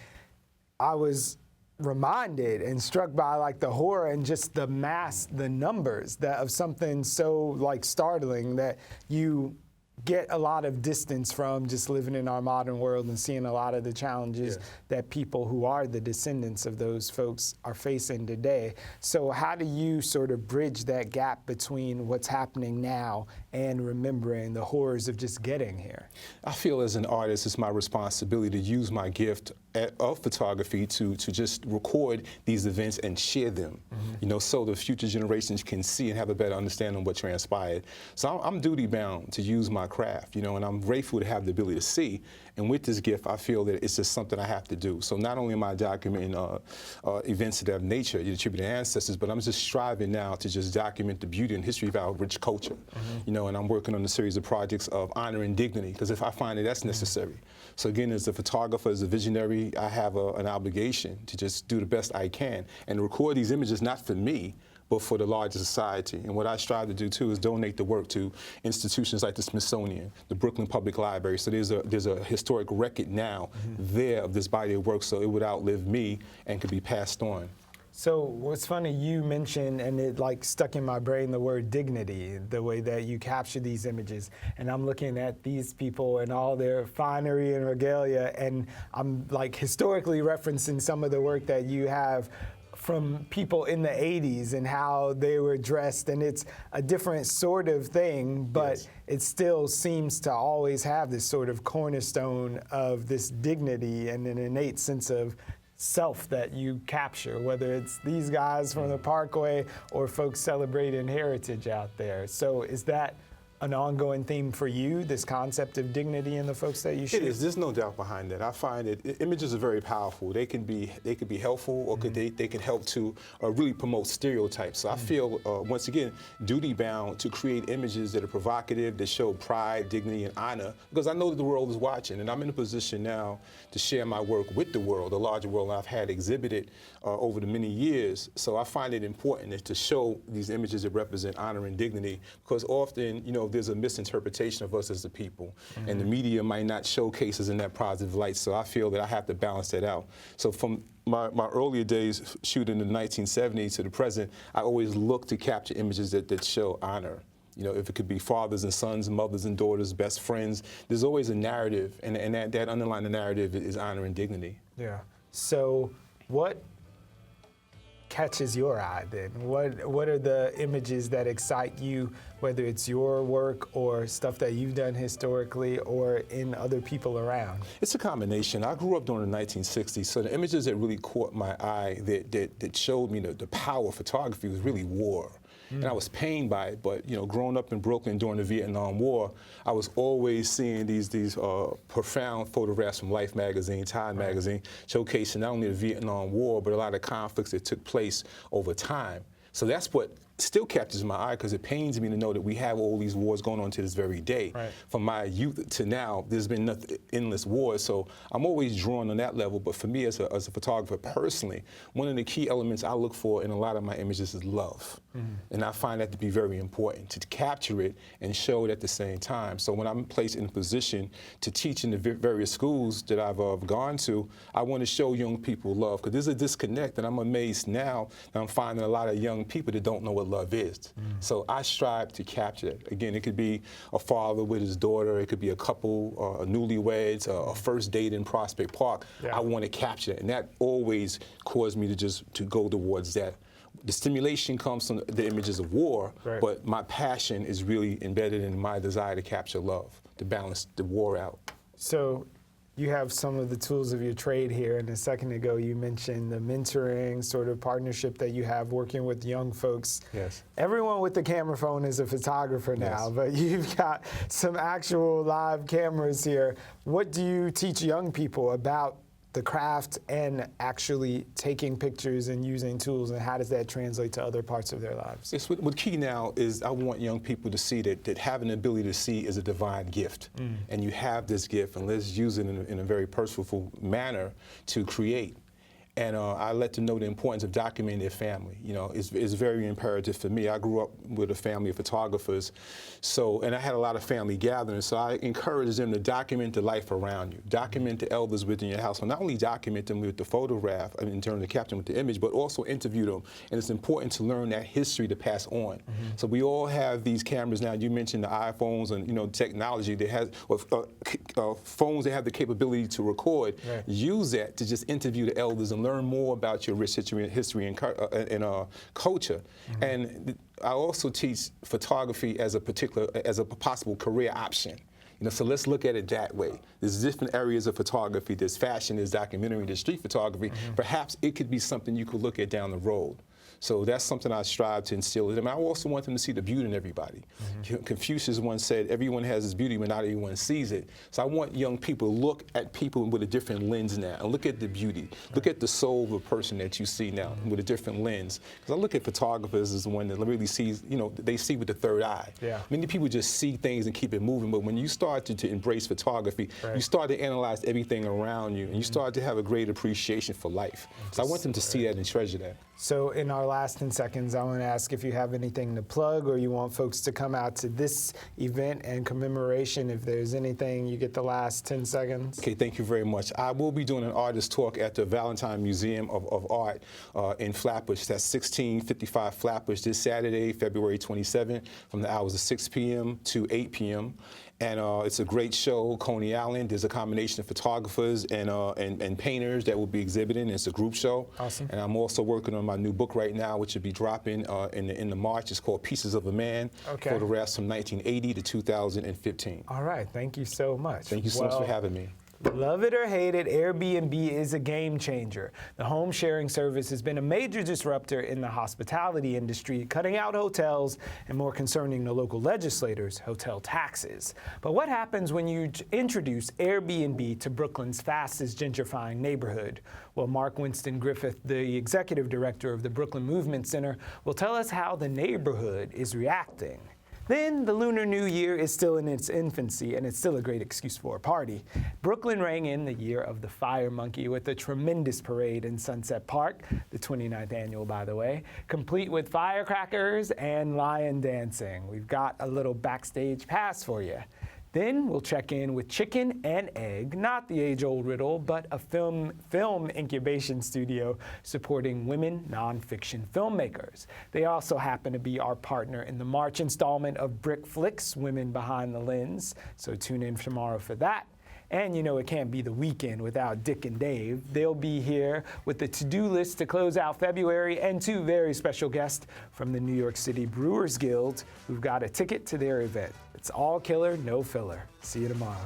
I was reminded and struck by like the horror and just the mass, the numbers that of something so like startling that you get a lot of distance from just living in our modern world and seeing a lot of the challenges that people who are the descendants of those folks are facing today. So how do you sort of bridge that gap between what's happening now and remembering the horrors of just getting here? I feel as an artist, it's my responsibility to use my gift of photography to just record these events and share them, you know, so the future generations can see and have a better understanding of what transpired. So I'm duty bound to use my craft, you know, and I'm grateful to have the ability to see. And with this gift, I feel that it's just something I have to do. So not only am I documenting events that have nature, you attribute to ancestors, but I'm just striving now to just document the beauty and history of our rich culture. You know, and I'm working on a series of projects of honor and dignity, because if I find that that's necessary. So again, as a photographer, as a visionary, I have an obligation to just do the best I can and record these images not for me, but for the larger society. And what I strive to do too is donate the work to institutions like the Smithsonian, the Brooklyn Public Library. So there's a historic record now there of this body of work, so it would outlive me and could be passed on. So what's funny, you mentioned, and it like stuck in my brain, the word dignity, the way that you capture these images. And I'm looking at these people and all their finery and regalia, and I'm like historically referencing some of the work that you have from people in the 80s and how they were dressed, and it's a different sort of thing, but it still seems to always have this sort of cornerstone of this dignity and an innate sense of self that you capture, whether it's these guys from the Parkway or folks celebrating heritage out there. So is that an ongoing theme for you, this concept of dignity in the folks that you shoot? It is. There's no doubt behind that. I find that images are very powerful. They can be helpful, or they can help to really promote stereotypes. So I feel, once again, duty bound to create images that are provocative, that show pride, dignity, and honor, because I know that the world is watching, and I'm in a position now to share my work with the world, the larger world I've had exhibited over the many years. So I find it important to show these images that represent honor and dignity, because often, you know, there's a misinterpretation of us as a people, and the media might not showcase us in that positive light, so I feel that I have to balance that out. So from my earlier days shooting in the 1970s to the present, I always look to capture images that show honor. You know, if it could be fathers and sons, mothers and daughters, best friends, there's always a narrative, and that underlying narrative is honor and dignity. Yeah. So what catches your eye then? What are the images that excite you, whether it's your work or stuff that you've done historically or in other people around? It's a combination. I grew up during the 1960s, so the images that really caught my eye that showed me the power of photography was really war. And I was pained by it, but you know, growing up in Brooklyn during the Vietnam War, I was always seeing these profound photographs from Life magazine, Time magazine, showcasing not only the Vietnam War, but a lot of conflicts that took place over time. So that's what still captures my eye, because it pains me to know that we have all these wars going on to this very day. From my youth to now, there's been endless wars, so I'm always drawn on that level. But for me as a photographer personally, one of the key elements I look for in a lot of my images is love. And I find that to be very important, to capture it and show it at the same time. So when I'm placed in a position to teach in the various schools that I've gone to, I want to show young people love, because there's a disconnect, and I'm amazed now that I'm finding a lot of young people that don't know what love is. So I strive to capture it. Again, it could be a father with his daughter, it could be a couple, newlyweds, a first date in Prospect Park. I want to capture it, and that always caused me to go towards that. The stimulation comes from the images of war, but my passion is really embedded in my desire to capture love, to balance the war out. So You have some of the tools of your trade here, and a second ago you mentioned the mentoring sort of partnership that you have working with young folks. Yes. Everyone with the camera phone is a photographer now, but you've got some actual live cameras here. What do you teach young people about the craft and actually taking pictures and using tools, and how does that translate to other parts of their lives? It's what key now is I want young people to see that having the ability to see is a divine gift. And you have this gift, and let's use it in a very purposeful manner to create. And I let them know the importance of documenting their family. You know, it's very imperative for me. I grew up with a family of photographers, and I had a lot of family gatherings, so I encourage them to document the life around you, document the elders within your household. Not only document them with the photograph, in terms of capturing with the image, but also interview them. And it's important to learn that history to pass on. So we all have these cameras now. You mentioned the iPhones and technology that has, phones that have the capability to record. Right. Use that to just interview the elders and learn more about your rich history and culture. And I also teach photography as a possible career option. So let's look at it that way. There's different areas of photography. There's fashion, there's documentary, there's street photography. Perhaps it could be something you could look at down the road. So that's something I strive to instill in them. I also want them to see the beauty in everybody. Confucius once said, everyone has his beauty, but not everyone sees it. So I want young people to look at people with a different lens now, and look at the beauty. Look at the soul of a person that you see now with a different lens. Because I look at photographers as the one that really sees, they see with the third eye. Yeah. Many people just see things and keep it moving, but when you start to embrace photography, you start to analyze everything around you, and you start to have a great appreciation for life. So I want them to see that and treasure that. So in our last 10 seconds, I want to ask if you have anything to plug, or you want folks to come out to this event and commemoration. If there's anything, you get the last 10 seconds. Okay, thank you very much. I will be doing an artist talk at the Valentine Museum of Art in Flatbush. That's 1655 Flatbush this Saturday, February 27th, from the hours of 6 p.m. to 8 p.m. And it's a great show, Coney Island. There's a combination of photographers and painters that will be exhibiting. It's a group show. Awesome. And I'm also working on my new book right now, which will be dropping in the March. It's called Pieces of a Man. Okay. Photographs from 1980 to 2015. All right, thank you so much. Thank you so much for having me. Love it or hate it, Airbnb is a game changer. The home sharing service has been a major disruptor in the hospitality industry, cutting out hotels and, more concerning to local legislators, hotel taxes. But what happens when you introduce Airbnb to Brooklyn's fastest gentrifying neighborhood? Well, Mark Winston Griffith, the executive director of the Brooklyn Movement Center, will tell us how the neighborhood is reacting. Then the Lunar New Year is still in its infancy, and it's still a great excuse for a party. Brooklyn rang in the year of the Fire Monkey with a tremendous parade in Sunset Park, the 29th annual, by the way, complete with firecrackers and lion dancing. We've got a little backstage pass for you. Then we'll check in with Chicken and Egg, not the age-old riddle, but a film incubation studio supporting women nonfiction filmmakers. They also happen to be our partner in the March installment of BRIC Flicks, Women Behind the Lens, so tune in tomorrow for that. And it can't be the weekend without Dick and Dave. They'll be here with the to-do list to close out February, and two very special guests from the New York City Brewers Guild who've got a ticket to their event. It's all killer, no filler. See you tomorrow.